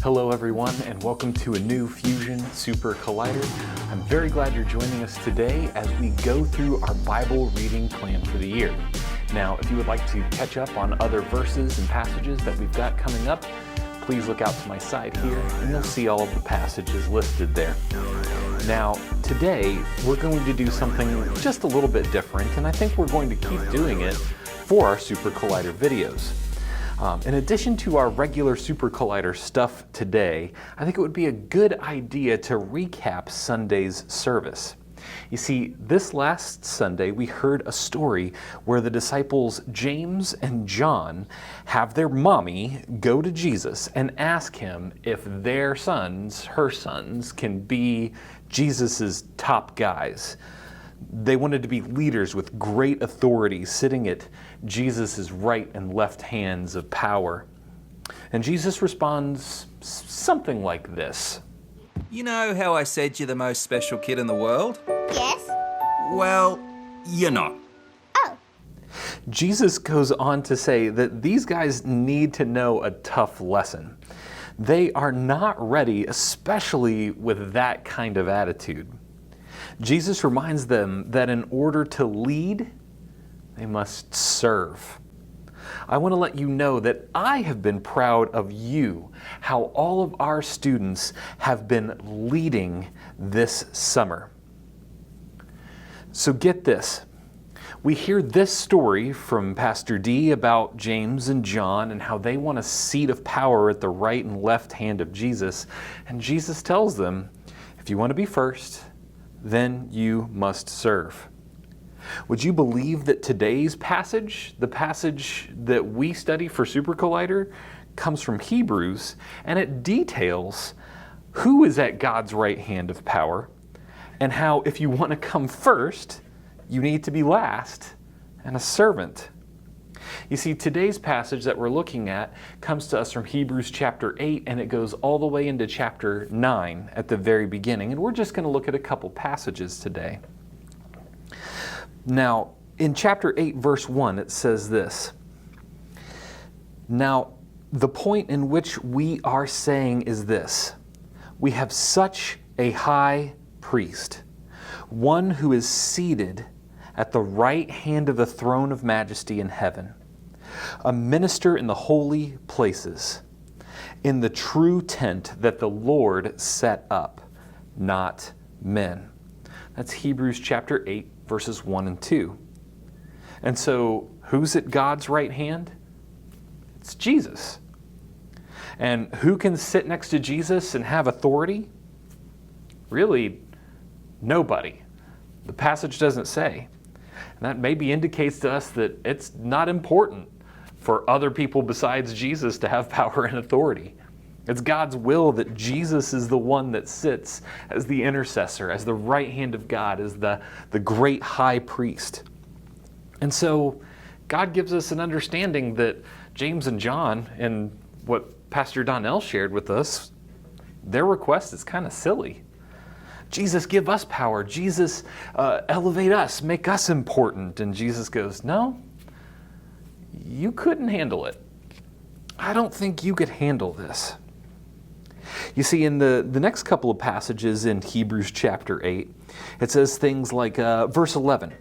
Hello everyone, and welcome to a new Fusion SuperCollider. I'm very glad you're joining us today as we go through our Bible reading plan for the year. Now, if you would like to catch up on other verses and passages that we've got coming up, please look out to my side here and you'll see all of the passages listed there. Now, today we're going to do something just a little bit different, and I think we're going to keep doing it for our SuperCollider videos. In addition to our regular SuperCollider stuff today, I think it would be a good idea to recap Sunday's service. You see, this last Sunday we heard a story where the disciples James and John have their mommy go to Jesus and ask him if their sons, her sons, can be Jesus's top guys. They wanted to be leaders with great authority, sitting at Jesus' right and left hands of power. And Jesus responds something like this. You know how I said you're the most special kid in the world? Yes. Well, you're not. Oh. Jesus goes on to say that these guys need to know a tough lesson. They are not ready, especially with that kind of attitude. Jesus reminds them that in order to lead, they must serve. I want to let you know that I have been proud of you, how all of our students have been leading this summer. So get this. We hear this story from Pastor D about James and John and how they want a seat of power at the right and left hand of Jesus. And Jesus tells them, if you want to be first, then you must serve. Would you believe that today's passage, the passage that we study for SuperCollider, comes from Hebrews, and it details who is at God's right hand of power and how if you want to come first, you need to be last and a servant. You see, today's passage that we're looking at comes to us from Hebrews chapter 8, and it goes all the way into chapter 9 at the very beginning. And we're just going to look at a couple passages today. Now, in chapter 8, verse 1, it says this. Now, the point in which we are saying is this. We have such a high priest, one who is seated at the right hand of the throne of majesty in heaven, a minister in the holy places, in the true tent that the Lord set up, not men. That's Hebrews chapter 8, verses 1 and 2. And so, who's at God's right hand? It's Jesus. And who can sit next to Jesus and have authority? Really, nobody. The passage doesn't say. And that maybe indicates to us that it's not important for other people besides Jesus to have power and authority. It's God's will that Jesus is the one that sits as the intercessor, as the right hand of God, as the great high priest. And so God gives us an understanding that James and John, and what Pastor Donnell shared with us, their request is kind of silly. Jesus, give us power. Jesus, elevate us, make us important. And Jesus goes, no, you couldn't handle it. I don't think you could handle this. You see, in the next couple of passages in Hebrews chapter 8, it says things like verse 11,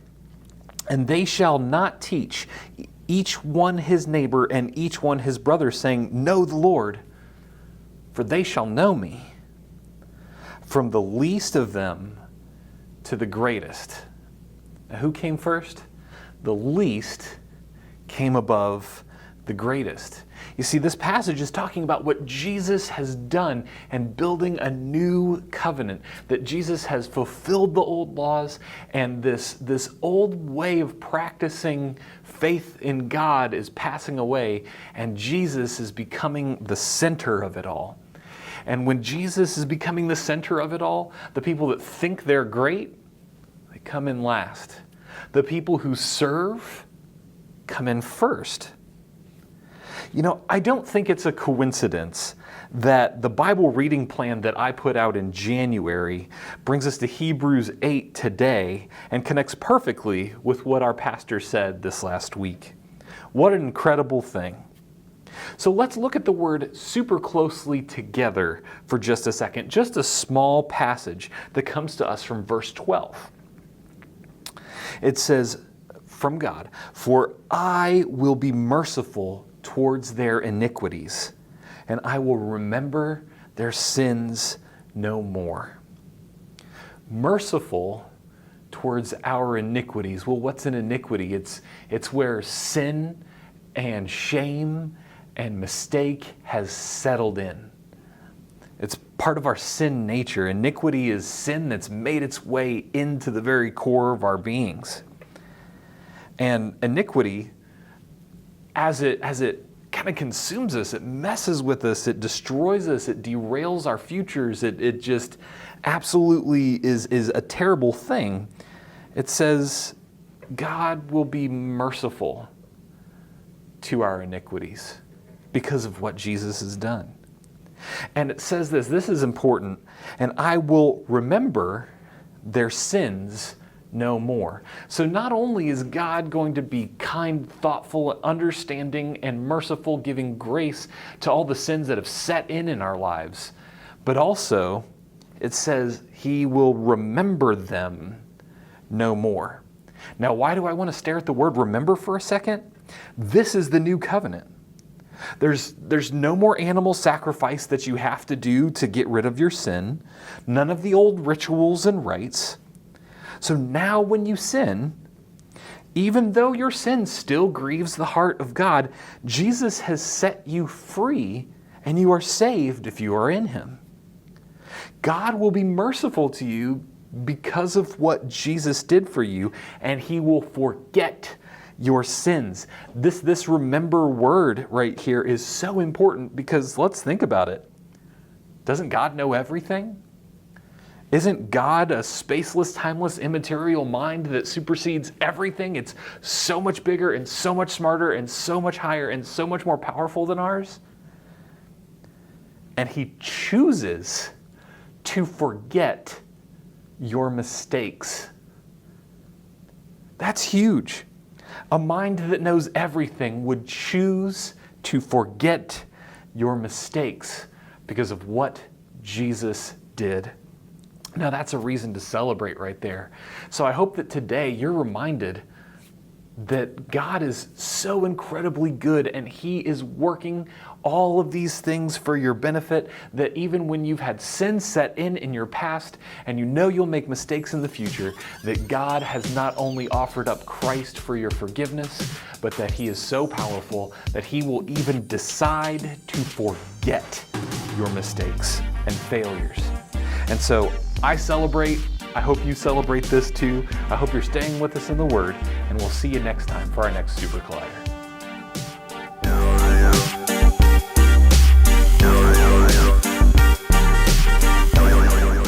and they shall not teach each one his neighbor and each one his brother, saying, know the Lord, for they shall know me, from the least of them to the greatest. Now, who came first? The least came above the greatest. You see, this passage is talking about what Jesus has done and building a new covenant, that Jesus has fulfilled the old laws, and this old way of practicing faith in God is passing away, and Jesus is becoming the center of it all. And when Jesus is becoming the center of it all, the people that think they're great, they come in last. The people who serve come in first. You know, I don't think it's a coincidence that the Bible reading plan that I put out in January brings us to Hebrews 8 today and connects perfectly with what our pastor said this last week. What an incredible thing. So let's look at the word super closely together for just a second. Just a small passage that comes to us from verse 12. It says, from God, "For I will be merciful towards their iniquities, and I will remember their sins no more." Merciful towards our iniquities. Well, what's an iniquity? It's where sin and shame and mistake has settled in. It's part of our sin nature. Iniquity is sin that's made its way into the very core of our beings. And iniquity, as it kind of consumes us, it messes with us, it destroys us, it derails our futures, it just absolutely is a terrible thing. It says God will be merciful to our iniquities because of what Jesus has done. And it says this is important, "and I will remember their sins no more." So not only is God going to be kind, thoughtful, understanding, and merciful, giving grace to all the sins that have set in our lives, but also it says he will remember them no more. Now, why do I want to stare at the word remember for a second? This is the new covenant. There's no more animal sacrifice that you have to do to get rid of your sin, none of the old rituals and rites. So now when you sin, even though your sin still grieves the heart of God, Jesus has set you free and you are saved if you are in him. God will be merciful to you because of what Jesus did for you, and he will forget your sins. This remember word right here is so important because let's think about it. Doesn't God know everything? Isn't God a spaceless, timeless, immaterial mind that supersedes everything? It's so much bigger and so much smarter and so much higher and so much more powerful than ours. And he chooses to forget your mistakes. That's huge. A mind that knows everything would choose to forget your mistakes because of what Jesus did. Now that's a reason to celebrate right there. So I hope that today you're reminded that God is so incredibly good and he is working all of these things for your benefit, that even when you've had sin set in your past and you know you'll make mistakes in the future, that God has not only offered up Christ for your forgiveness, but that he is so powerful that he will even decide to forget your mistakes and failures. And so I celebrate. I hope you celebrate this too. I hope you're staying with us in the Word, and we'll see you next time for our next Super Collider.